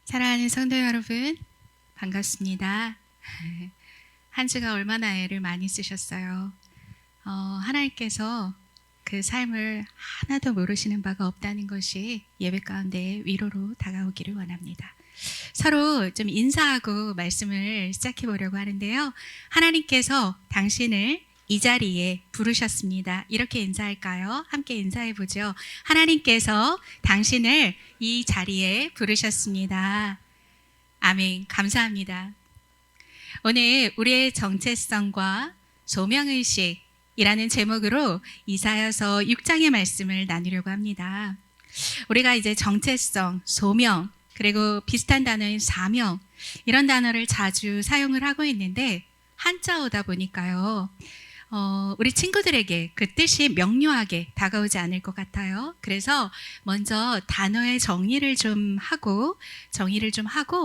사랑하는 성도 여러분, 반갑습니다. 한 주가 얼마나 애를 많이 쓰셨어요. 하나님께서 그 삶을 하나도 모르시는 바가 없다는 것이 예배 가운데 위로로 다가오기를 원합니다. 서로 좀 인사하고 말씀을 시작해 보려고 하는데요. 하나님께서 당신을 이 자리에 부르셨습니다. 이렇게 인사할까요? 함께 인사해 보죠. 하나님께서 당신을 이 자리에 부르셨습니다. 아멘. 감사합니다. 오늘 우리의 정체성과 소명의식이라는 제목으로 이사야서 6장의 말씀을 나누려고 합니다. 우리가 이제 정체성, 소명, 그리고 비슷한 단어인 사명, 이런 단어를 자주 사용을 하고 있는데 한자어다 보니까요. 우리 친구들에게 그 뜻이 명료하게 다가오지 않을 것 같아요. 그래서 먼저 단어의 정의를 좀 하고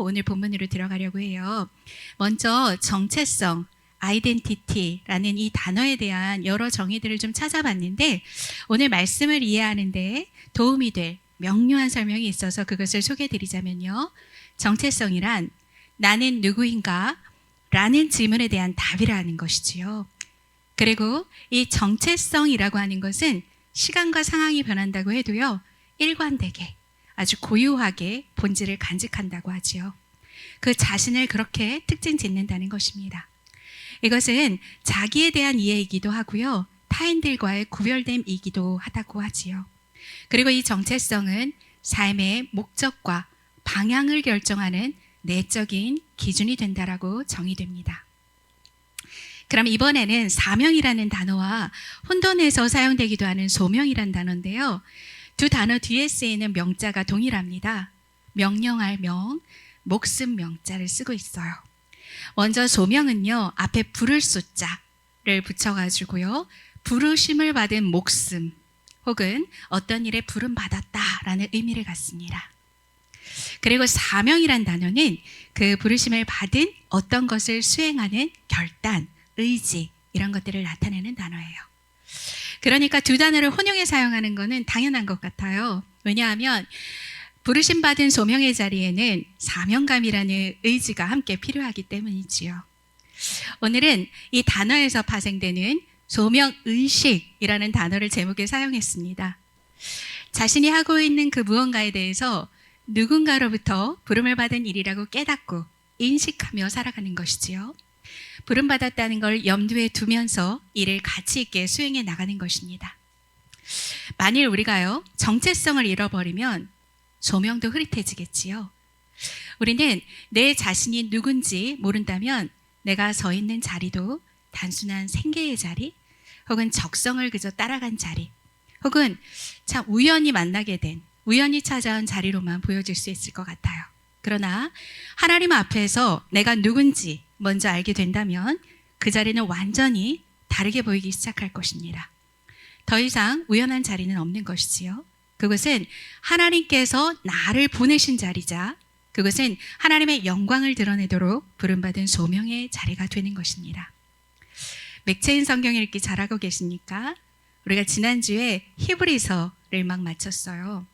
오늘 본문으로 들어가려고 해요. 먼저 정체성, 아이덴티티라는 이 단어에 대한 여러 정의들을 좀 찾아봤는데 오늘 말씀을 이해하는데 도움이 될 명료한 설명이 있어서 그것을 소개해드리자면요. 정체성이란 나는 누구인가? 라는 질문에 대한 답이라는 것이지요. 그리고 이 정체성이라고 하는 것은 시간과 상황이 변한다고 해도요, 일관되게 아주 고유하게 본질을 간직한다고 하지요. 그 자신을 그렇게 특징 짓는다는 것입니다. 이것은 자기에 대한 이해이기도 하고요, 타인들과의 구별됨이기도 하다고 하지요. 그리고 이 정체성은 삶의 목적과 방향을 결정하는 내적인 기준이 된다라고 정의됩니다. 그럼 이번에는 사명이라는 단어와 혼돈에서 사용되기도 하는 소명이라는 단어인데요. 두 단어 뒤에 쓰이는 명자가 동일합니다. 명령할 명, 목숨 명자를 쓰고 있어요. 먼저 소명은요, 앞에 부를 숫자를 붙여가지고요, 부르심을 받은 목숨 혹은 어떤 일에 부름받았다라는 의미를 갖습니다. 그리고 사명이란 단어는 그 부르심을 받은 어떤 것을 수행하는 결단, 의지, 이런 것들을 나타내는 단어예요. 그러니까 두 단어를 혼용해 사용하는 것은 당연한 것 같아요. 왜냐하면 부르심 받은 소명의 자리에는 사명감이라는 의지가 함께 필요하기 때문이지요. 오늘은 이 단어에서 파생되는 소명의식이라는 단어를 제목에 사용했습니다. 자신이 하고 있는 그 무언가에 대해서 누군가로부터 부름을 받은 일이라고 깨닫고 인식하며 살아가는 것이지요. 부름받았다는 걸 염두에 두면서 일을 가치 있게 수행해 나가는 것입니다. 만일 우리가요, 정체성을 잃어버리면 소명도 흐릿해지겠지요. 우리는 내 자신이 누군지 모른다면 내가 서 있는 자리도 단순한 생계의 자리, 혹은 적성을 그저 따라간 자리, 혹은 참 우연히 만나게 된, 우연히 찾아온 자리로만 보여질 수 있을 것 같아요. 그러나 하나님 앞에서 내가 누군지 먼저 알게 된다면 그 자리는 완전히 다르게 보이기 시작할 것입니다. 더 이상 우연한 자리는 없는 것이지요. 그것은 하나님께서 나를 보내신 자리자, 그것은 하나님의 영광을 드러내도록 부름받은 소명의 자리가 되는 것입니다. 맥체인 성경 읽기 잘하고 계십니까? 우리가 지난주에 히브리서를 막 마쳤어요.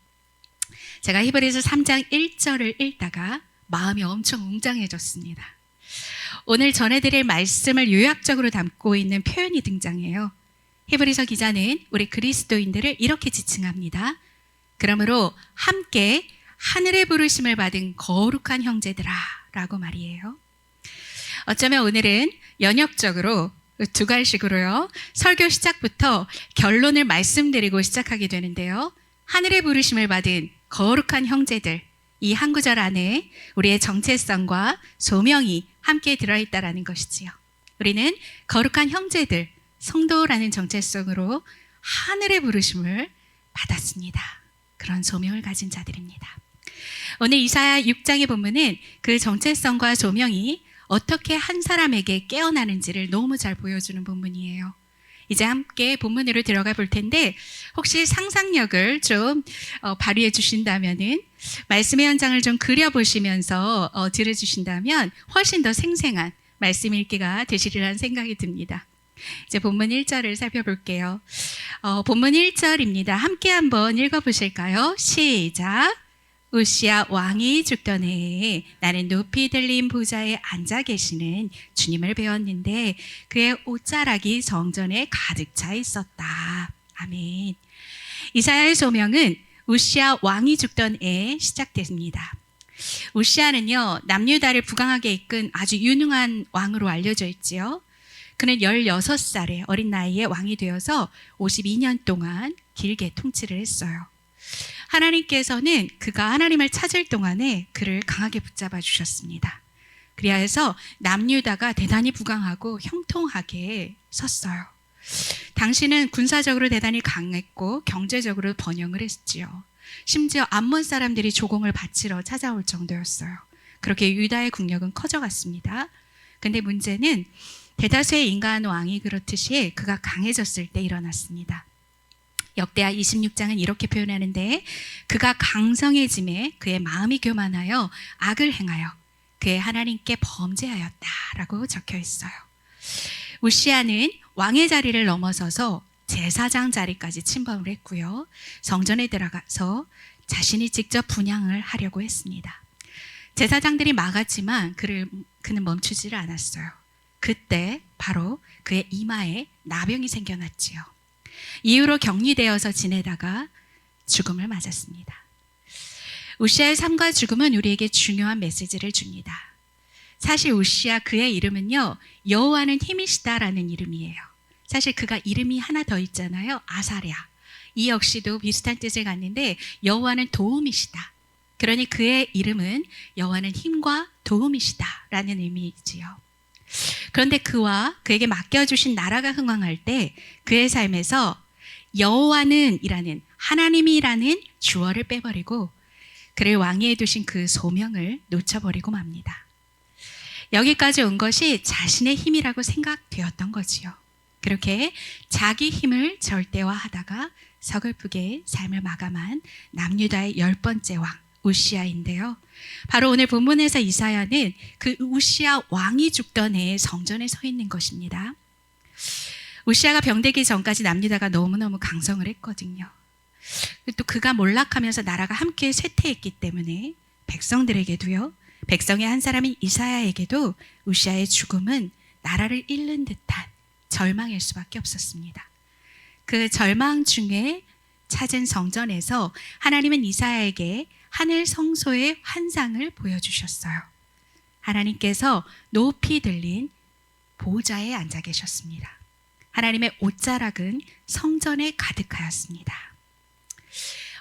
제가 히브리서 3장 1절을 읽다가 마음이 엄청 웅장해졌습니다. 오늘 전해드릴 말씀을 요약적으로 담고 있는 표현이 등장해요. 히브리서 기자는 우리 그리스도인들을 이렇게 지칭합니다. 그러므로 함께 하늘의 부르심을 받은 거룩한 형제들아 라고 말이에요. 어쩌면 오늘은 연역적으로 두 갈식으로요, 설교 시작부터 결론을 말씀드리고 시작하게 되는데요. 하늘의 부르심을 받은 거룩한 형제들, 이 한 구절 안에 우리의 정체성과 소명이 함께 들어있다라는 것이지요. 우리는 거룩한 형제들, 성도라는 정체성으로 하늘의 부르심을 받았습니다. 그런 소명을 가진 자들입니다. 오늘 이사야 6장의 본문은 그 정체성과 소명이 어떻게 한 사람에게 깨어나는지를 너무 잘 보여주는 본문이에요. 이제 함께 본문으로 들어가 볼 텐데 혹시 상상력을 좀 발휘해 주신다면은 말씀의 현장을 좀 그려보시면서 들어주신다면 훨씬 더 생생한 말씀 읽기가 되시리라는 생각이 듭니다. 이제 본문 1절을 살펴볼게요. 본문 1절입니다. 함께 한번 읽어보실까요? 시작! 우시야 왕이 죽던 해에 나는 높이 들린 보좌에 앉아 계시는 주님을 배웠는데 그의 옷자락이 성전에 가득 차 있었다. 아멘. 이사야의 소명은 우시야 왕이 죽던 해에 시작됩니다. 우시야는요, 남유다를 부강하게 이끈 아주 유능한 왕으로 알려져 있지요. 그는 16살의 어린 나이에 왕이 되어서 52년 동안 길게 통치를 했어요. 하나님께서는 그가 하나님을 찾을 동안에 그를 강하게 붙잡아 주셨습니다. 그리하여서 남유다가 대단히 부강하고 형통하게 섰어요. 당시는 군사적으로 대단히 강했고 경제적으로 번영을 했지요. 심지어 암몬 사람들이 조공을 바치러 찾아올 정도였어요. 그렇게 유다의 국력은 커져갔습니다. 근데 문제는 대다수의 인간 왕이 그렇듯이 그가 강해졌을 때 일어났습니다. 역대하 26장은 이렇게 표현하는데 그가 강성해짐에 그의 마음이 교만하여 악을 행하여 그의 하나님께 범죄하였다라고 적혀 있어요. 우시야는 왕의 자리를 넘어서서 제사장 자리까지 침범을 했고요. 성전에 들어가서 자신이 직접 분향을 하려고 했습니다. 제사장들이 막았지만 그는 멈추지를 않았어요. 그때 바로 그의 이마에 나병이 생겨났지요. 이후로 격리되어서 지내다가 죽음을 맞았습니다. 우시야의 삶과 죽음은 우리에게 중요한 메시지를 줍니다. 사실 우시야 그의 이름은요, 여호와는 힘이시다라는 이름이에요. 사실 그가 이름이 하나 더 있잖아요. 아사랴. 이 역시도 비슷한 뜻을 갖는데 여호와는 도움이시다. 그러니 그의 이름은 여호와는 힘과 도움이시다라는 의미이지요. 그런데 그와 그에게 맡겨주신 나라가 흥왕할 때 그의 삶에서 여호와는 이라는 하나님이라는 주어를 빼버리고 그를 왕위에 두신 그 소명을 놓쳐버리고 맙니다. 여기까지 온 것이 자신의 힘이라고 생각되었던 거지요. 그렇게 자기 힘을 절대화하다가 서글프게 삶을 마감한 남유다의 10번째 왕 우시야인데요. 바로 오늘 본문에서 이사야는 그 우시야 왕이 죽던 해에 성전에 서 있는 것입니다. 우시야가 병들기 전까지 남유다가 너무너무 강성을 했거든요. 또 그가 몰락하면서 나라가 함께 쇠퇴했기 때문에 백성들에게도요, 백성의 한 사람인 이사야에게도 우시야의 죽음은 나라를 잃는 듯한 절망일 수밖에 없었습니다. 그 절망 중에 찾은 성전에서 하나님은 이사야에게 하늘 성소의 환상을 보여주셨어요. 하나님께서 높이 들린 보좌에 앉아 계셨습니다. 하나님의 옷자락은 성전에 가득하였습니다.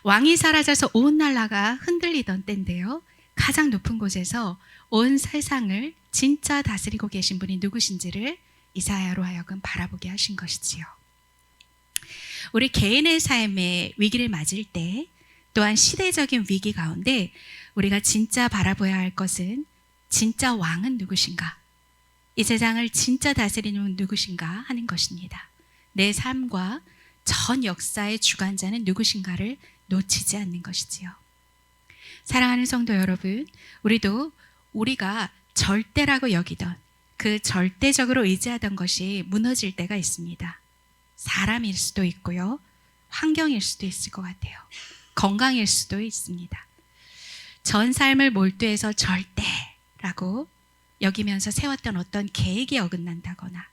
왕이 사라져서 온 나라가 흔들리던 때인데요. 가장 높은 곳에서 온 세상을 진짜 다스리고 계신 분이 누구신지를 이사야로 하여금 바라보게 하신 것이지요. 우리 개인의 삶에 위기를 맞을 때 또한 시대적인 위기 가운데 우리가 진짜 바라봐야 할 것은 진짜 왕은 누구신가? 이 세상을 진짜 다스리는 분은 누구신가 하는 것입니다. 내 삶과 전 역사의 주관자는 누구신가를 놓치지 않는 것이지요. 사랑하는 성도 여러분, 우리가 절대라고 여기던 그 절대적으로 의지하던 것이 무너질 때가 있습니다. 사람일 수도 있고요. 환경일 수도 있을 것 같아요. 건강일 수도 있습니다. 전 삶을 몰두해서 절대라고 여기면서 세웠던 어떤 계획이 어긋난다거나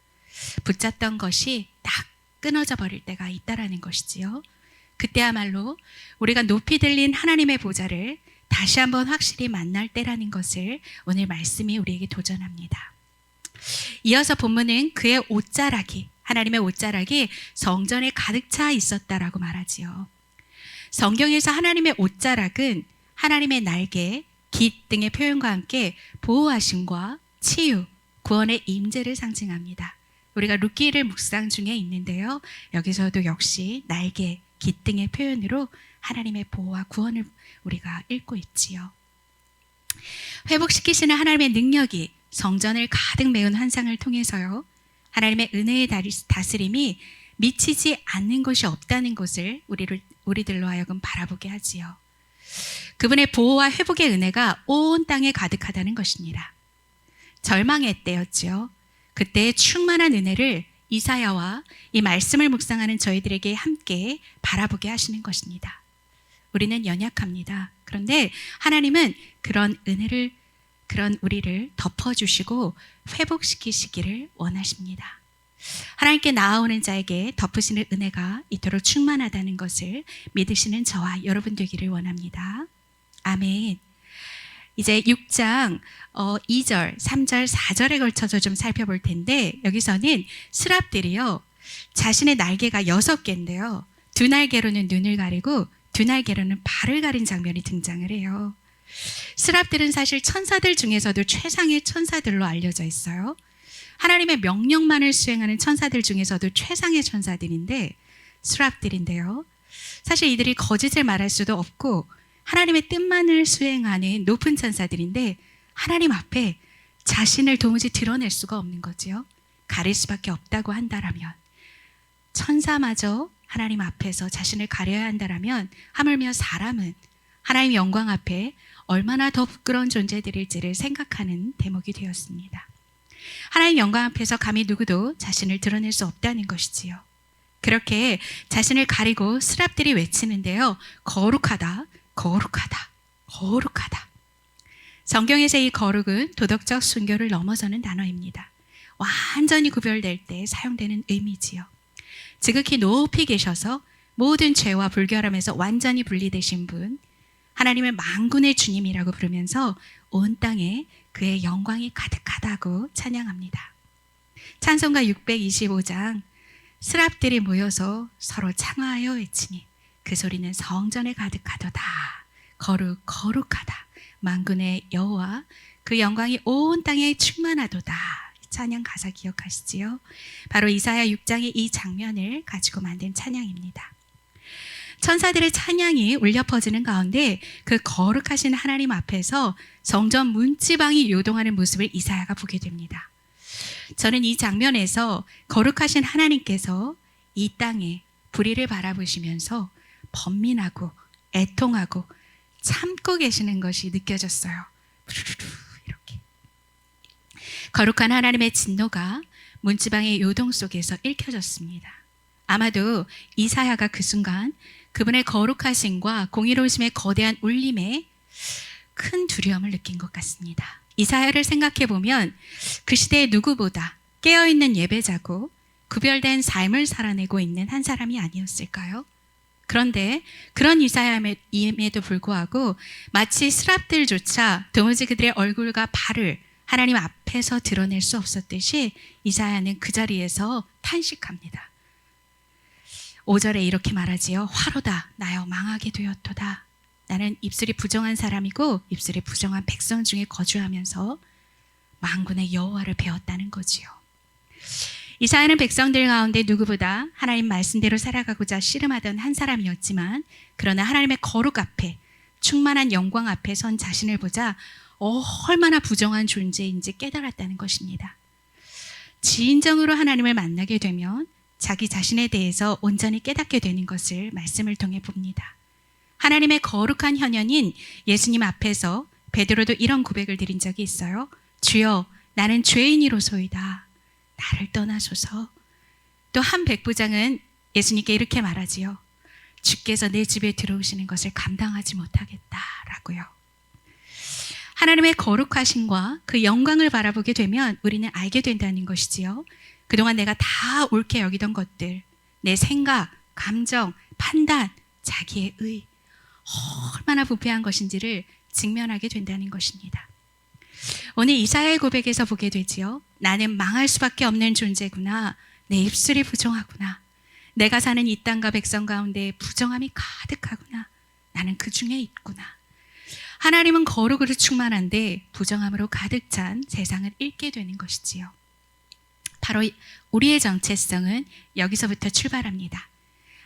붙잡던 것이 딱 끊어져 버릴 때가 있다라는 것이지요. 그때야말로 우리가 높이 들린 하나님의 보좌를 다시 한번 확실히 만날 때라는 것을 오늘 말씀이 우리에게 도전합니다. 이어서 본문은 그의 옷자락이, 하나님의 옷자락이 성전에 가득 차 있었다라고 말하지요. 성경에서 하나님의 옷자락은 하나님의 날개, 깃 등의 표현과 함께 보호하심과 치유, 구원의 임재를 상징합니다. 우리가 룻기를 묵상 중에 있는데요. 여기서도 역시 날개, 깃 등의 표현으로 하나님의 보호와 구원을 우리가 읽고 있지요. 회복시키시는 하나님의 능력이 성전을 가득 메운 환상을 통해서요, 하나님의 은혜의 다스림이 미치지 않는 것이 없다는 것을 우리들로 하여금 바라보게 하지요. 그분의 보호와 회복의 은혜가 온 땅에 가득하다는 것입니다. 절망의 때였지요. 그때의 충만한 은혜를 이사야와 이 말씀을 묵상하는 저희들에게 함께 바라보게 하시는 것입니다. 우리는 연약합니다. 그런데 하나님은 그런 은혜를, 그런 우리를 덮어주시고 회복시키시기를 원하십니다. 하나님께 나아오는 자에게 덮으시는 은혜가 이토록 충만하다는 것을 믿으시는 저와 여러분 되기를 원합니다. 아멘. 이제 6장 2절, 3절, 4절에 걸쳐서 좀 살펴볼 텐데, 여기서는 스랍들이요, 자신의 날개가 6개인데요. 두 날개로는 눈을 가리고 두 날개로는 발을 가린 장면이 등장을 해요. 스랍들은 사실 천사들 중에서도 최상의 천사들로 알려져 있어요. 하나님의 명령만을 수행하는 천사들 중에서도 최상의 천사들인데 스랍들인데요. 사실 이들이 거짓을 말할 수도 없고 하나님의 뜻만을 수행하는 높은 천사들인데 하나님 앞에 자신을 도무지 드러낼 수가 없는 거지요. 가릴 수밖에 없다고 한다라면, 천사마저 하나님 앞에서 자신을 가려야 한다라면 하물며 사람은 하나님의 영광 앞에 얼마나 더 부끄러운 존재들일지를 생각하는 대목이 되었습니다. 하나님 영광 앞에서 감히 누구도 자신을 드러낼 수 없다는 것이지요. 그렇게 자신을 가리고 스랍들이 외치는데요. 거룩하다, 거룩하다, 거룩하다. 성경에서 이 거룩은 도덕적 순교를 넘어서는 단어입니다. 완전히 구별될 때 사용되는 의미지요. 지극히 높이 계셔서 모든 죄와 불결함에서 완전히 분리되신 분, 하나님을 만군의 주님이라고 부르면서 온 땅에 그의 영광이 가득하다고 찬양합니다. 찬송가 625장, 스랍들이 모여서 서로 창화하여 외치니 그 소리는 성전에 가득하도다. 거룩 거룩하다. 만군의 여호와 그 영광이 온 땅에 충만하도다. 찬양 가사 기억하시지요? 바로 이사야 6장의 이 장면을 가지고 만든 찬양입니다. 천사들의 찬양이 울려 퍼지는 가운데 그 거룩하신 하나님 앞에서 성전 문지방이 요동하는 모습을 이사야가 보게 됩니다. 저는 이 장면에서 거룩하신 하나님께서 이 땅에 불의를 바라보시면서 번민하고 애통하고 참고 계시는 것이 느껴졌어요. 이렇게 거룩한 하나님의 진노가 문지방의 요동 속에서 읽혀졌습니다. 아마도 이사야가 그 순간 그분의 거룩하심과 공의로우심의 거대한 울림에 큰 두려움을 느낀 것 같습니다. 이사야를 생각해 보면 그 시대의 누구보다 깨어있는 예배자고 구별된 삶을 살아내고 있는 한 사람이 아니었을까요? 그런데 그런 이사야임에도 불구하고 마치 스랍들조차 도무지 그들의 얼굴과 발을 하나님 앞에서 드러낼 수 없었듯이 이사야는 그 자리에서 탄식합니다. 5절에 이렇게 말하지요. 화로다 나여 망하게 되었도다. 나는 입술이 부정한 사람이고 입술이 부정한 백성 중에 거주하면서 만군의 여호와를 배웠다는 거지요. 이사야는 백성들 가운데 누구보다 하나님 말씀대로 살아가고자 씨름하던 한 사람이었지만, 그러나 하나님의 거룩 앞에 충만한 영광 앞에 선 자신을 보자 얼마나 부정한 존재인지 깨달았다는 것입니다. 진정으로 하나님을 만나게 되면 자기 자신에 대해서 온전히 깨닫게 되는 것을 말씀을 통해 봅니다. 하나님의 거룩한 현현인 예수님 앞에서 베드로도 이런 고백을 드린 적이 있어요. 주여 나는 죄인이로소이다. 나를 떠나소서. 또 한 백부장은 예수님께 이렇게 말하지요. 주께서 내 집에 들어오시는 것을 감당하지 못하겠다라고요. 하나님의 거룩하심과 그 영광을 바라보게 되면 우리는 알게 된다는 것이지요. 그동안 내가 다 옳게 여기던 것들, 내 생각, 감정, 판단, 자기의 의, 얼마나 부패한 것인지를 직면하게 된다는 것입니다. 오늘 이사야의 고백에서 보게 되지요. 나는 망할 수밖에 없는 존재구나. 내 입술이 부정하구나. 내가 사는 이 땅과 백성 가운데 부정함이 가득하구나. 나는 그 중에 있구나. 하나님은 거룩으로 충만한데 부정함으로 가득 찬 세상을 읽게 되는 것이지요. 바로 우리의 정체성은 여기서부터 출발합니다.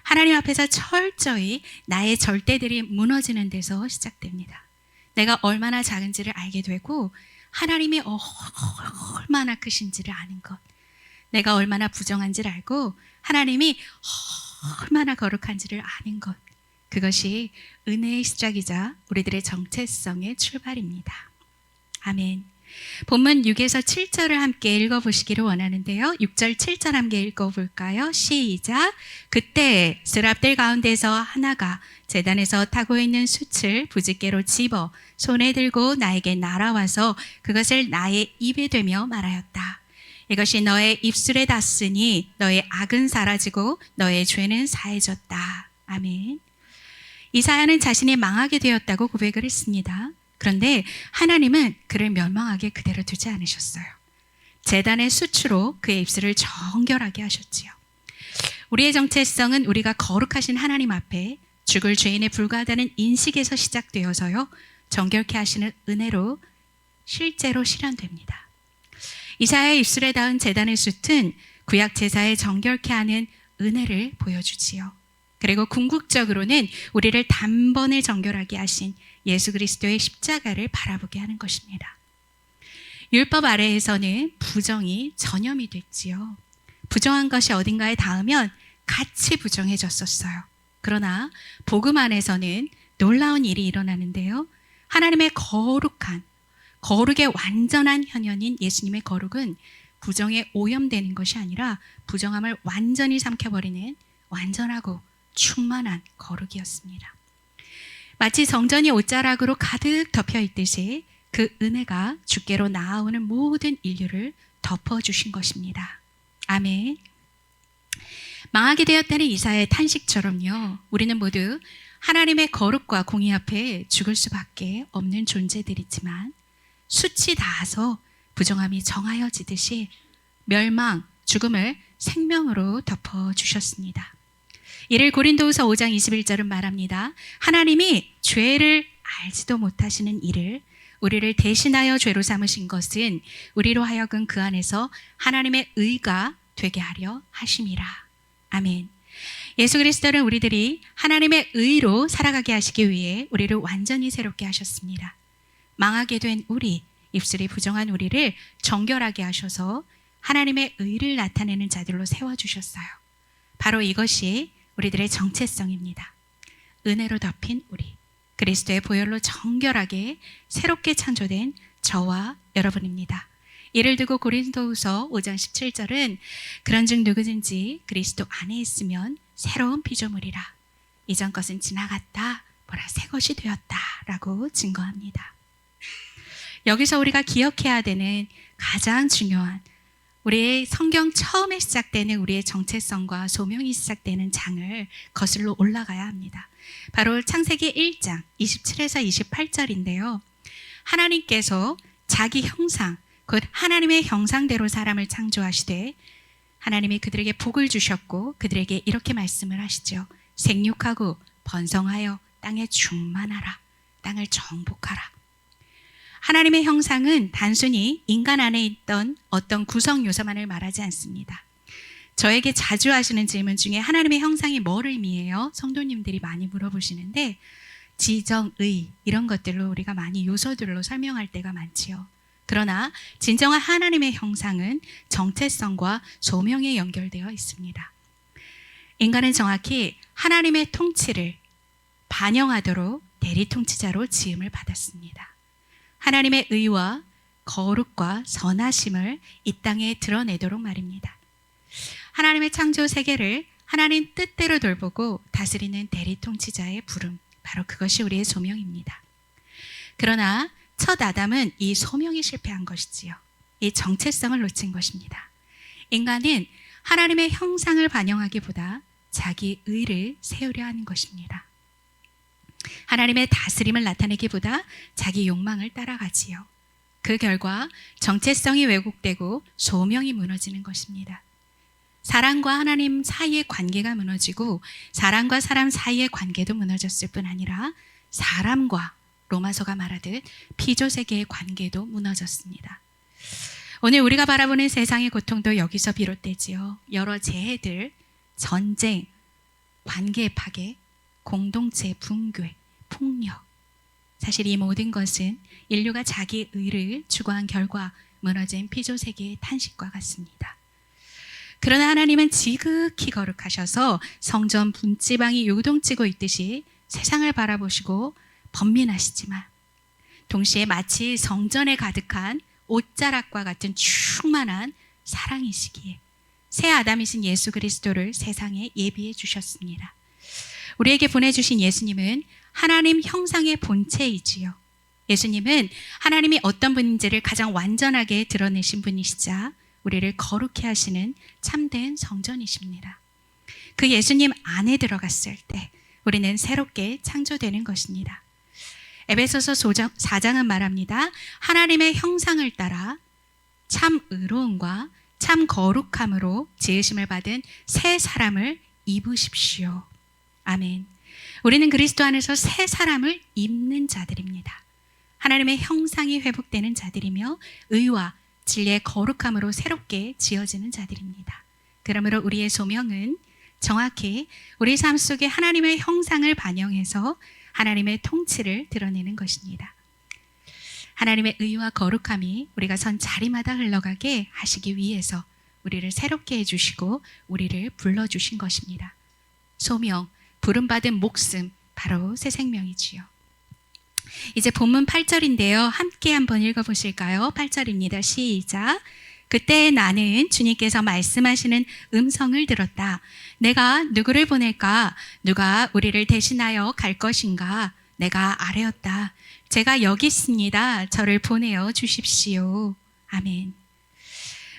하나님 앞에서 철저히 나의 절대들이 무너지는 데서 시작됩니다. 내가 얼마나 작은지를 알게 되고 하나님이 얼마나 크신지를 아는 것, 내가 얼마나 부정한지를 알고 하나님이 얼마나 거룩한지를 아는 것, 그것이 은혜의 시작이자 우리들의 정체성의 출발입니다. 아멘. 본문 6에서 7절을 함께 읽어보시기를 원하는데요. 6절, 7절 함께 읽어볼까요? 시작! 그때 스랍들 가운데서 하나가 제단에서 타고 있는 숯을 부짓개로 집어 손에 들고 나에게 날아와서 그것을 나의 입에 대며 말하였다. 이것이 너의 입술에 닿으니 너의 악은 사라지고 너의 죄는 사해졌다. 아멘. 이사야는 자신이 망하게 되었다고 고백을 했습니다. 그런데 하나님은 그를 멸망하게 그대로 두지 않으셨어요. 제단의 수치로 그의 입술을 정결하게 하셨지요. 우리의 정체성은 우리가 거룩하신 하나님 앞에 죽을 죄인에 불과하다는 인식에서 시작되어서요, 정결케 하시는 은혜로 실제로 실현됩니다. 이사야의 입술에 닿은 제단의 숯은 구약 제사에 정결케 하는 은혜를 보여주지요. 그리고 궁극적으로는 우리를 단번에 정결하게 하신 예수 그리스도의 십자가를 바라보게 하는 것입니다. 율법 아래에서는 부정이 전염이 됐지요. 부정한 것이 어딘가에 닿으면 같이 부정해졌었어요. 그러나 복음 안에서는 놀라운 일이 일어나는데요. 하나님의 거룩의 완전한 현현인 예수님의 거룩은 부정에 오염되는 것이 아니라 부정함을 완전히 삼켜버리는 완전하고 충만한 거룩이었습니다. 마치 성전이 옷자락으로 가득 덮여 있듯이 그 은혜가 주께로 나아오는 모든 인류를 덮어주신 것입니다. 아멘. 망하게 되었다는 이사야의 탄식처럼요, 우리는 모두 하나님의 거룩과 공의 앞에 죽을 수밖에 없는 존재들이지만 숯이 닿아서 부정함이 정하여지듯이 멸망, 죽음을 생명으로 덮어주셨습니다. 이를 고린도후서 5장 21절은 말합니다. 하나님이 죄를 알지도 못하시는 이를 우리를 대신하여 죄로 삼으신 것은 우리로 하여금 그 안에서 하나님의 의가 되게 하려 하심이라. 아멘. 예수 그리스도는 우리들이 하나님의 의로 살아가게 하시기 위해 우리를 완전히 새롭게 하셨습니다. 망하게 된 우리, 입술이 부정한 우리를 정결하게 하셔서 하나님의 의를 나타내는 자들로 세워주셨어요. 바로 이것이 우리들의 정체성입니다. 은혜로 덮인 우리, 그리스도의 보혈로 정결하게 새롭게 창조된 저와 여러분입니다. 이를 두고 고린도후서 5장 17절은 그런즉 누구든지 그리스도 안에 있으면 새로운 피조물이라. 이전 것은 지나갔다, 보라 새 것이 되었다 라고 증거합니다. 여기서 우리가 기억해야 되는 가장 중요한, 우리의 성경 처음에 시작되는 우리의 정체성과 소명이 시작되는 장을 거슬러 올라가야 합니다. 바로 창세기 1장 27에서 28절인데요. 하나님께서 자기 형상, 곧 하나님의 형상대로 사람을 창조하시되 하나님이 그들에게 복을 주셨고 그들에게 이렇게 말씀을 하시죠. 생육하고 번성하여 땅에 충만하라. 땅을 정복하라. 하나님의 형상은 단순히 인간 안에 있던 어떤 구성 요소만을 말하지 않습니다. 저에게 자주 하시는 질문 중에 하나님의 형상이 뭐를 의미해요? 성도님들이 많이 물어보시는데 지정의 이런 것들로 우리가 많이 요소들로 설명할 때가 많지요. 그러나 진정한 하나님의 형상은 정체성과 소명에 연결되어 있습니다. 인간은 정확히 하나님의 통치를 반영하도록 대리통치자로 지음을 받았습니다. 하나님의 의와 거룩과 선하심을 이 땅에 드러내도록 말입니다. 하나님의 창조 세계를 하나님 뜻대로 돌보고 다스리는 대리통치자의 부름, 바로 그것이 우리의 소명입니다. 그러나 첫 아담은 이 소명이 실패한 것이지요. 이 정체성을 놓친 것입니다. 인간은 하나님의 형상을 반영하기보다 자기 의를 세우려 하는 것입니다. 하나님의 다스림을 나타내기보다 자기 욕망을 따라가지요. 그 결과 정체성이 왜곡되고 소명이 무너지는 것입니다. 사람과 하나님 사이의 관계가 무너지고 사람과 사람 사이의 관계도 무너졌을 뿐 아니라 사람과 로마서가 말하듯 피조세계의 관계도 무너졌습니다. 오늘 우리가 바라보는 세상의 고통도 여기서 비롯되지요. 여러 재해들, 전쟁, 관계의 파괴, 공동체 붕괴, 폭력. 사실 이 모든 것은 인류가 자기 의를 추구한 결과 무너진 피조세계의 탄식과 같습니다. 그러나 하나님은 지극히 거룩하셔서 성전 분지방이 요동치고 있듯이 세상을 바라보시고 번민하시지만 동시에 마치 성전에 가득한 옷자락과 같은 충만한 사랑이시기에 새 아담이신 예수 그리스도를 세상에 예비해 주셨습니다. 우리에게 보내주신 예수님은 하나님 형상의 본체이지요. 예수님은 하나님이 어떤 분인지를 가장 완전하게 드러내신 분이시자 우리를 거룩해 하시는 참된 성전이십니다. 그 예수님 안에 들어갔을 때 우리는 새롭게 창조되는 것입니다. 에베소서 4장은 말합니다. 하나님의 형상을 따라 참 의로움과 참 거룩함으로 지으심을 받은 새 사람을 입으십시오. 아멘. 우리는 그리스도 안에서 새 사람을 입는 자들입니다. 하나님의 형상이 회복되는 자들이며 의와 진리의 거룩함으로 새롭게 지어지는 자들입니다. 그러므로 우리의 소명은 정확히 우리 삶 속에 하나님의 형상을 반영해서 하나님의 통치를 드러내는 것입니다. 하나님의 의와 거룩함이 우리가 선 자리마다 흘러가게 하시기 위해서 우리를 새롭게 해주시고 우리를 불러주신 것입니다. 소명, 부름받은 목숨, 바로 새 생명이지요. 이제 본문 8절인데요. 함께 한번 읽어보실까요? 8절입니다. 시작. 그때 나는 주님께서 말씀하시는 음성을 들었다. 내가 누구를 보낼까? 누가 우리를 대신하여 갈 것인가? 내가 아뢰었다. 제가 여기 있습니다. 저를 보내어 주십시오. 아멘.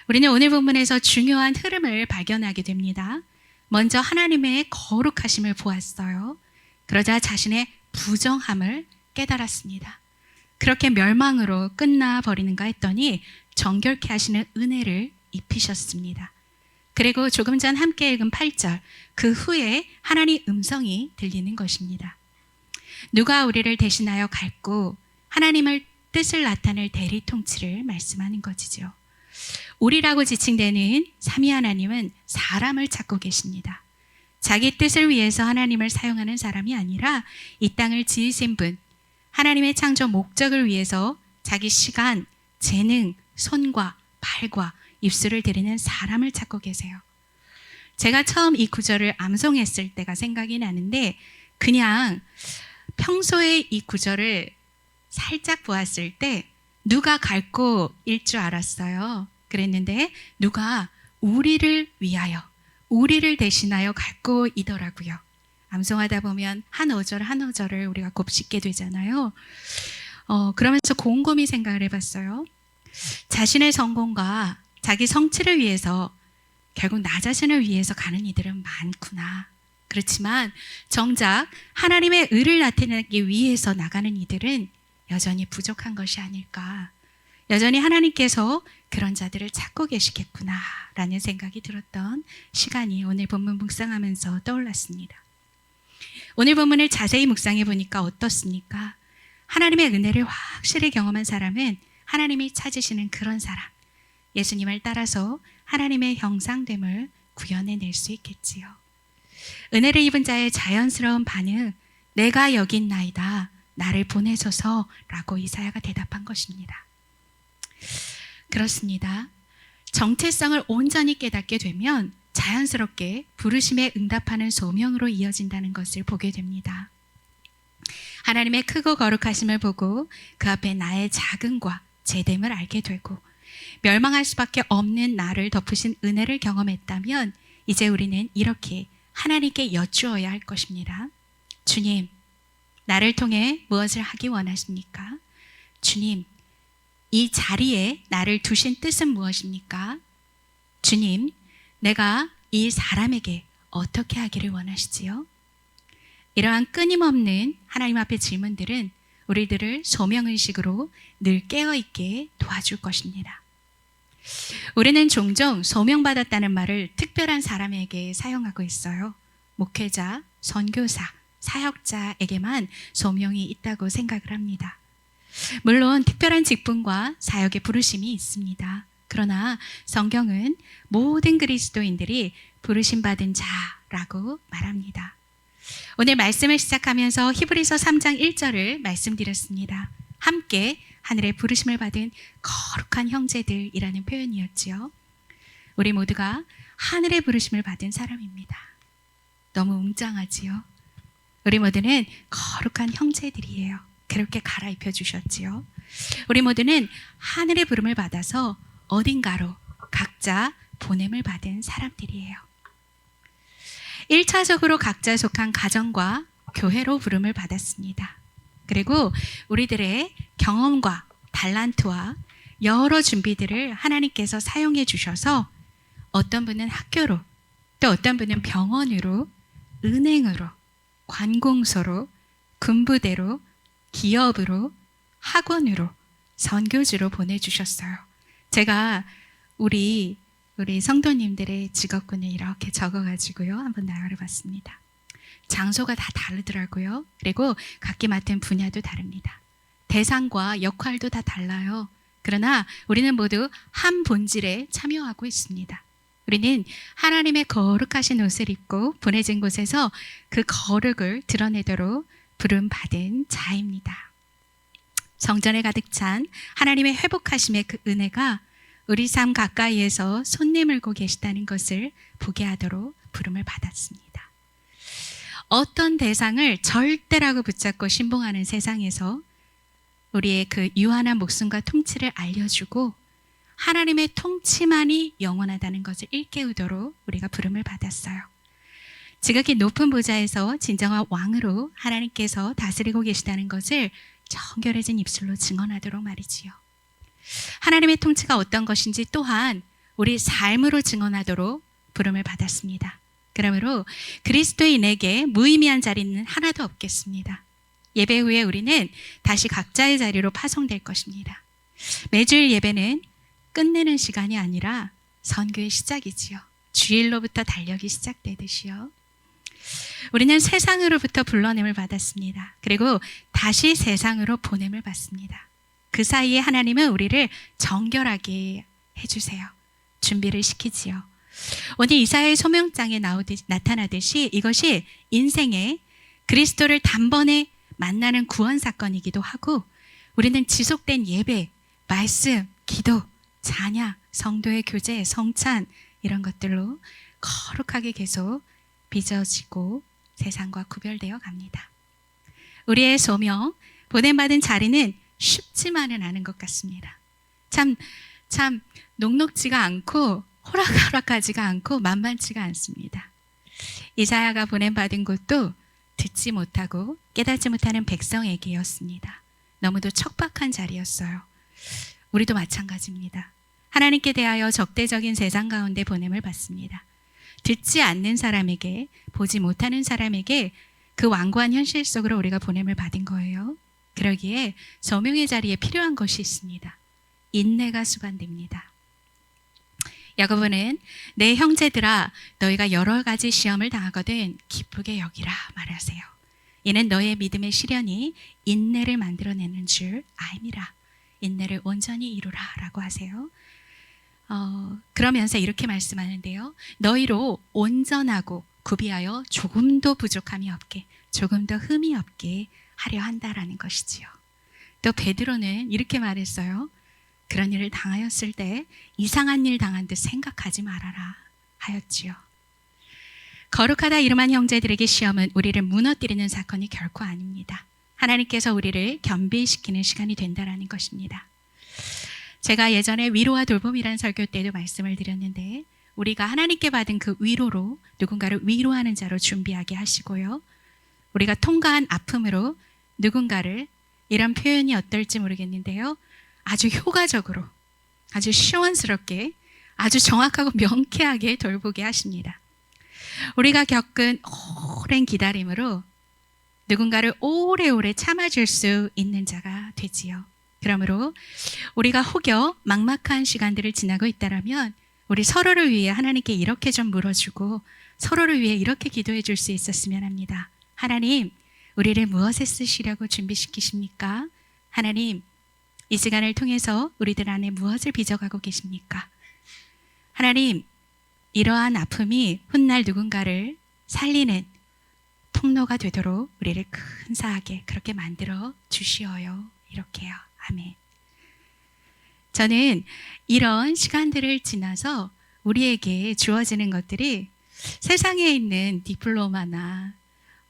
우리는 오늘 본문에서 중요한 흐름을 발견하게 됩니다. 먼저 하나님의 거룩하심을 보았어요. 그러자 자신의 부정함을 깨달았습니다. 그렇게 멸망으로 끝나버리는가 했더니 정결케 하시는 은혜를 입히셨습니다. 그리고 조금 전 함께 읽은 8절, 그 후에 하나님 음성이 들리는 것입니다. 누가 우리를 대신하여 갈고 하나님의 뜻을 나타낼 대리 통치를 말씀하는 것이죠. 우리라고 지칭되는 삼위 하나님은 사람을 찾고 계십니다. 자기 뜻을 위해서 하나님을 사용하는 사람이 아니라 이 땅을 지으신 분, 하나님의 창조 목적을 위해서 자기 시간, 재능, 손과 발과 입술을 들이는 사람을 찾고 계세요. 제가 처음 이 구절을 암송했을 때가 생각이 나는데 그냥 평소에 이 구절을 살짝 보았을 때 누가 갈고일 줄 알았어요. 그랬는데 누가 우리를 위하여, 우리를 대신하여 갈고이더라고요. 암송하다 보면 한 어절 한 어절을 우리가 곱씹게 되잖아요. 그러면서 곰곰이 생각을 해봤어요. 자신의 성공과 자기 성취를 위해서 결국 나 자신을 위해서 가는 이들은 많구나. 그렇지만 정작 하나님의 의를 나타내기 위해서 나가는 이들은 여전히 부족한 것이 아닐까. 여전히 하나님께서 그런 자들을 찾고 계시겠구나 라는 생각이 들었던 시간이 오늘 본문 묵상하면서 떠올랐습니다. 오늘 본문을 자세히 묵상해 보니까 어떻습니까? 하나님의 은혜를 확실히 경험한 사람은 하나님이 찾으시는 그런 사람, 예수님을 따라서 하나님의 형상됨을 구현해낼 수 있겠지요. 은혜를 입은 자의 자연스러운 반응, 내가 여기 있나이다, 나를 보내소서라고 이사야가 대답한 것입니다. 그렇습니다. 정체성을 온전히 깨닫게 되면 자연스럽게 부르심에 응답하는 소명으로 이어진다는 것을 보게 됩니다. 하나님의 크고 거룩하심을 보고 그 앞에 나의 작음과 제됨을 알게 되고 멸망할 수밖에 없는 나를 덮으신 은혜를 경험했다면 이제 우리는 이렇게 하나님께 여쭈어야 할 것입니다. 주님, 나를 통해 무엇을 하기 원하십니까? 주님, 이 자리에 나를 두신 뜻은 무엇입니까? 주님, 내가 이 사람에게 어떻게 하기를 원하시지요? 이러한 끊임없는 하나님 앞의 질문들은 우리들을 소명의식으로 늘 깨어있게 도와줄 것입니다. 우리는 종종 소명받았다는 말을 특별한 사람에게 사용하고 있어요. 목회자, 선교사, 사역자에게만 소명이 있다고 생각을 합니다. 물론 특별한 직분과 사역의 부르심이 있습니다. 그러나 성경은 모든 그리스도인들이 부르심받은 자라고 말합니다. 오늘 말씀을 시작하면서 히브리서 3장 1절을 말씀드렸습니다. 함께 하늘의 부르심을 받은 거룩한 형제들이라는 표현이었지요. 우리 모두가 하늘의 부르심을 받은 사람입니다. 너무 웅장하지요? 우리 모두는 거룩한 형제들이에요. 그렇게 갈아입혀 주셨지요. 우리 모두는 하늘의 부름을 받아서 어딘가로 각자 보냄을 받은 사람들이에요. 1차적으로 각자 속한 가정과 교회로 부름을 받았습니다. 그리고 우리들의 경험과 달란트와 여러 준비들을 하나님께서 사용해 주셔서 어떤 분은 학교로, 또 어떤 분은 병원으로, 은행으로, 관공서로, 군부대로, 기업으로, 학원으로, 선교지로 보내주셨어요. 제가 우리 성도님들의 직업군을 이렇게 적어가지고요, 한번 나열해 봤습니다. 장소가 다 다르더라고요. 그리고 각기 맡은 분야도 다릅니다. 대상과 역할도 다 달라요. 그러나 우리는 모두 한 본질에 참여하고 있습니다. 우리는 하나님의 거룩하신 옷을 입고 보내진 곳에서 그 거룩을 드러내도록 부름받은 자입니다. 성전에 가득 찬 하나님의 회복하심의 그 은혜가 우리 삶 가까이에서 손 내밀고 계시다는 것을 보게 하도록 부름을 받았습니다. 어떤 대상을 절대라고 붙잡고 신봉하는 세상에서 우리의 그 유한한 목숨과 통치를 알려주고 하나님의 통치만이 영원하다는 것을 일깨우도록 우리가 부름을 받았어요. 지극히 높은 보좌에서 진정한 왕으로 하나님께서 다스리고 계시다는 것을 정결해진 입술로 증언하도록 말이지요. 하나님의 통치가 어떤 것인지 또한 우리 삶으로 증언하도록 부름을 받았습니다. 그러므로 그리스도인에게 무의미한 자리는 하나도 없겠습니다. 예배 후에 우리는 다시 각자의 자리로 파송될 것입니다. 매주일 예배는 끝내는 시간이 아니라 선교의 시작이지요. 주일로부터 달력이 시작되듯이요. 우리는 세상으로부터 불러냄을 받았습니다. 그리고 다시 세상으로 보냄을 받습니다. 그 사이에 하나님은 우리를 정결하게 해주세요. 준비를 시키지요. 오늘 이사야의 소명장에 나타나듯이 이것이 인생의 그리스도를 단번에 만나는 구원 사건이기도 하고, 우리는 지속된 예배, 말씀, 기도, 찬양, 성도의 교제, 성찬 이런 것들로 거룩하게 계속 빚어지고 세상과 구별되어 갑니다. 우리의 소명, 보냄받은 자리는 쉽지만은 않은 것 같습니다. 참 녹록지가 않고 호락호락하지가 않고 만만치가 않습니다. 이사야가 보냄받은 곳도 듣지 못하고 깨닫지 못하는 백성에게였습니다. 너무도 척박한 자리였어요. 우리도 마찬가지입니다. 하나님께 대하여 적대적인 세상 가운데 보냄을 받습니다. 듣지 않는 사람에게, 보지 못하는 사람에게 그 완고한 현실 속으로 우리가 보냄을 받은 거예요. 그러기에 소명의 자리에 필요한 것이 있습니다. 인내가 수반됩니다. 야고보는 내 형제들아 너희가 여러 가지 시험을 당하거든 기쁘게 여기라 말하세요. 이는 너의 믿음의 시련이 인내를 만들어내는 줄 알미라. 인내를 온전히 이루라 라고 하세요. 그러면서 이렇게 말씀하는데요. 너희로 온전하고 구비하여 조금도 부족함이 없게, 조금도 흠이 없게 하려 한다라는 것이지요. 또 베드로는 이렇게 말했어요. 그런 일을 당하였을 때 이상한 일 당한 듯 생각하지 말아라 하였지요. 거룩하다 이름한 형제들에게 시험은 우리를 무너뜨리는 사건이 결코 아닙니다. 하나님께서 우리를 겸비시키는 시간이 된다라는 것입니다. 제가 예전에 위로와 돌봄이라는 설교 때도 말씀을 드렸는데, 우리가 하나님께 받은 그 위로로 누군가를 위로하는 자로 준비하게 하시고요. 우리가 통과한 아픔으로 누군가를, 이런 표현이 어떨지 모르겠는데요, 아주 효과적으로, 아주 시원스럽게, 아주 정확하고 명쾌하게 돌보게 하십니다. 우리가 겪은 오랜 기다림으로 누군가를 오래오래 참아줄 수 있는 자가 되지요. 그러므로 우리가 혹여 막막한 시간들을 지나고 있다면 우리 서로를 위해 하나님께 이렇게 좀 물어주고 서로를 위해 이렇게 기도해 줄 수 있었으면 합니다. 하나님, 우리를 무엇에 쓰시려고 준비시키십니까? 하나님, 이 시간을 통해서 우리들 안에 무엇을 빚어가고 계십니까? 하나님, 이러한 아픔이 훗날 누군가를 살리는 통로가 되도록 우리를 근사하게 그렇게 만들어 주시어요. 이렇게요. 아멘. 저는 이런 시간들을 지나서 우리에게 주어지는 것들이 세상에 있는 디플로마나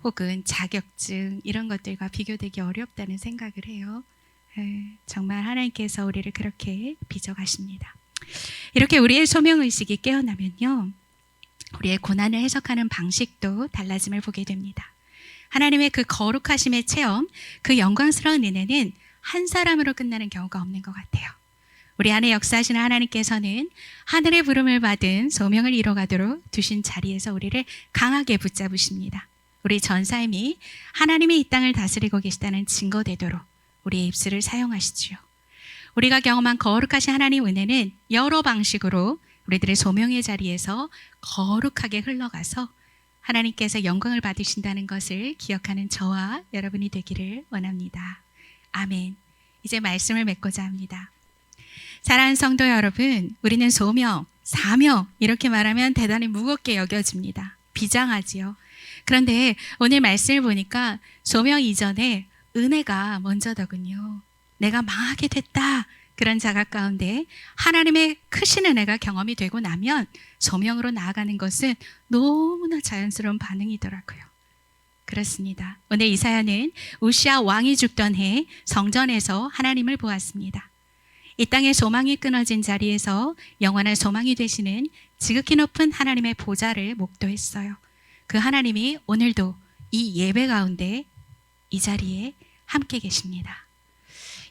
혹은 자격증 이런 것들과 비교되기 어렵다는 생각을 해요. 정말 하나님께서 우리를 그렇게 빚어가십니다. 이렇게 우리의 소명의식이 깨어나면요, 우리의 고난을 해석하는 방식도 달라짐을 보게 됩니다. 하나님의 그 거룩하심의 체험, 그 영광스러운 은혜는 한 사람으로 끝나는 경우가 없는 것 같아요. 우리 안에 역사하시는 하나님께서는 하늘의 부름을 받은 소명을 이뤄가도록 두신 자리에서 우리를 강하게 붙잡으십니다. 우리 전 삶이 하나님이 이 땅을 다스리고 계시다는 증거되도록 우리의 입술을 사용하시지요. 우리가 경험한 거룩하신 하나님 은혜는 여러 방식으로 우리들의 소명의 자리에서 거룩하게 흘러가서 하나님께서 영광을 받으신다는 것을 기억하는 저와 여러분이 되기를 원합니다. 아멘. 이제 말씀을 맺고자 합니다. 사랑하는 성도 여러분, 우리는 소명, 사명 이렇게 말하면 대단히 무겁게 여겨집니다. 비장하지요. 그런데 오늘 말씀을 보니까 소명 이전에 은혜가 먼저더군요. 내가 망하게 됐다. 그런 자각 가운데 하나님의 크신 은혜가 경험이 되고 나면 소명으로 나아가는 것은 너무나 자연스러운 반응이더라고요. 그렇습니다. 오늘 이사야는 우시아 왕이 죽던 해 성전에서 하나님을 보았습니다. 이 땅의 소망이 끊어진 자리에서 영원한 소망이 되시는 지극히 높은 하나님의 보좌를 목도했어요. 그 하나님이 오늘도 이 예배 가운데 이 자리에 함께 계십니다.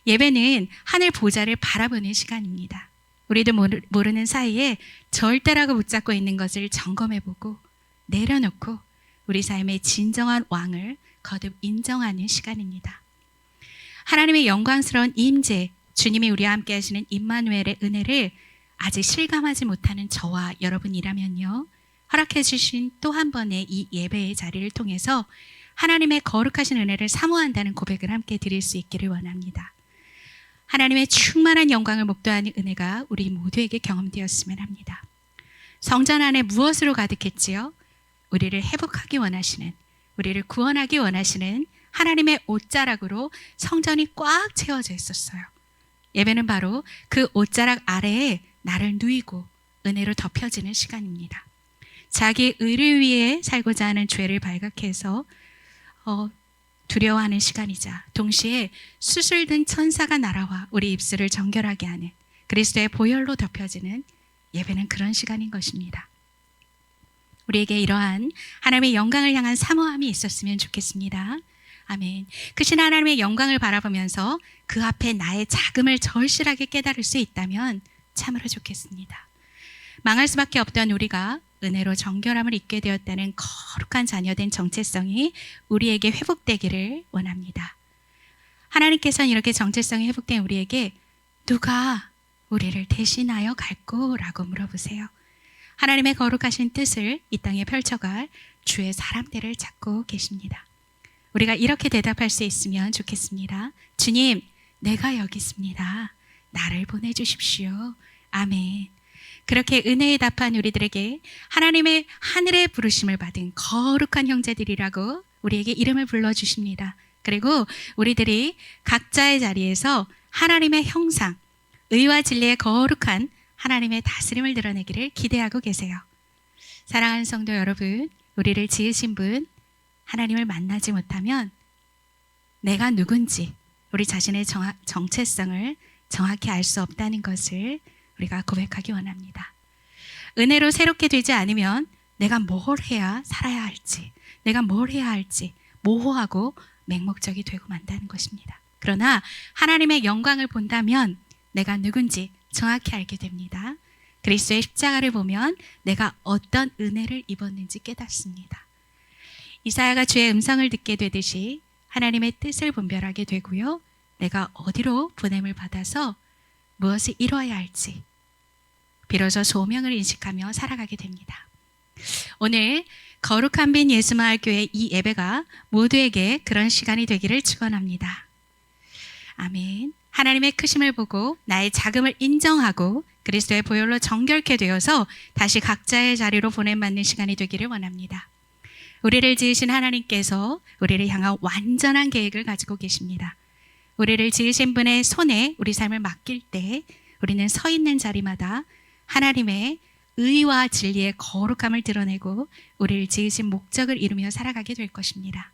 예배는 하늘 보좌를 바라보는 시간입니다. 우리도 모르는 사이에 절대라고 붙잡고 있는 것을 점검해보고 내려놓고 우리 삶의 진정한 왕을 거듭 인정하는 시간입니다. 하나님의 영광스러운 임재, 주님이 우리와 함께 하시는 임마누엘의 은혜를 아직 실감하지 못하는 저와 여러분이라면요, 허락해 주신 또 한 번의 이 예배의 자리를 통해서 하나님의 거룩하신 은혜를 사모한다는 고백을 함께 드릴 수 있기를 원합니다. 하나님의 충만한 영광을 목도하는 은혜가 우리 모두에게 경험되었으면 합니다. 성전 안에 무엇으로 가득했지요? 우리를 회복하기 원하시는, 우리를 구원하기 원하시는 하나님의 옷자락으로 성전이 꽉 채워져 있었어요. 예배는 바로 그 옷자락 아래에 나를 누이고 은혜로 덮여지는 시간입니다. 자기 의를 위해 살고자 하는 죄를 발각해서 두려워하는 시간이자 동시에 수술든 천사가 날아와 우리 입술을 정결하게 하는 그리스도의 보혈로 덮여지는 예배는 그런 시간인 것입니다. 우리에게 이러한 하나님의 영광을 향한 사모함이 있었으면 좋겠습니다. 아멘. 크신 하나님의 영광을 바라보면서 그 앞에 나의 자금을 절실하게 깨달을 수 있다면 참으로 좋겠습니다. 망할 수밖에 없던 우리가 은혜로 정결함을 입게 되었다는 거룩한 자녀된 정체성이 우리에게 회복되기를 원합니다. 하나님께서는 이렇게 정체성이 회복된 우리에게 누가 우리를 대신하여 갈꼬라고 물어보세요. 하나님의 거룩하신 뜻을 이 땅에 펼쳐갈 주의 사람들을 찾고 계십니다. 우리가 이렇게 대답할 수 있으면 좋겠습니다. 주님, 내가 여기 있습니다. 나를 보내주십시오. 아멘. 그렇게 은혜에 답한 우리들에게 하나님의 하늘의 부르심을 받은 거룩한 형제들이라고 우리에게 이름을 불러주십니다. 그리고 우리들이 각자의 자리에서 하나님의 형상, 의와 진리의 거룩한 하나님의 다스림을 드러내기를 기대하고 계세요. 사랑하는 성도 여러분, 우리를 지으신 분, 하나님을 만나지 못하면 내가 누군지 우리 자신의 정체성을 정확히 알 수 없다는 것을 우리가 고백하기 원합니다. 은혜로 새롭게 되지 않으면 내가 뭘 해야 살아야 할지, 내가 뭘 해야 할지 모호하고 맹목적이 되고 만다는 것입니다. 그러나 하나님의 영광을 본다면 내가 누군지 정확히 알게 됩니다. 그리스도의 십자가를 보면 내가 어떤 은혜를 입었는지 깨닫습니다. 이사야가 주의 음성을 듣게 되듯이 하나님의 뜻을 분별하게 되고요. 내가 어디로 보냄을 받아서 무엇을 이루어야 할지 비로소 소명을 인식하며 살아가게 됩니다. 오늘 거룩한 빈 예수마을교회 이 예배가 모두에게 그런 시간이 되기를 축원합니다. 아멘. 하나님의 크심을 보고 나의 자금을 인정하고 그리스도의 보혈로 정결케 되어서 다시 각자의 자리로 보냄받는 시간이 되기를 원합니다. 우리를 지으신 하나님께서 우리를 향한 완전한 계획을 가지고 계십니다. 우리를 지으신 분의 손에 우리 삶을 맡길 때 우리는 서 있는 자리마다 하나님의 의와 진리의 거룩함을 드러내고 우리를 지으신 목적을 이루며 살아가게 될 것입니다.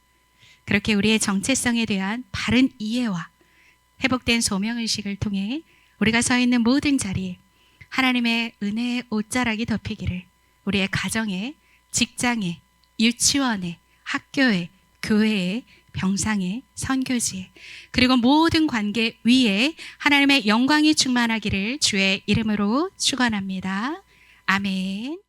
그렇게 우리의 정체성에 대한 바른 이해와 회복된 소명의식을 통해 우리가 서 있는 모든 자리에 하나님의 은혜의 옷자락이 덮이기를 우리의 가정에, 직장에, 유치원에, 학교에, 교회에, 병상에, 선교지에, 그리고 모든 관계 위에 하나님의 영광이 충만하기를 주의 이름으로 축원합니다. 아멘.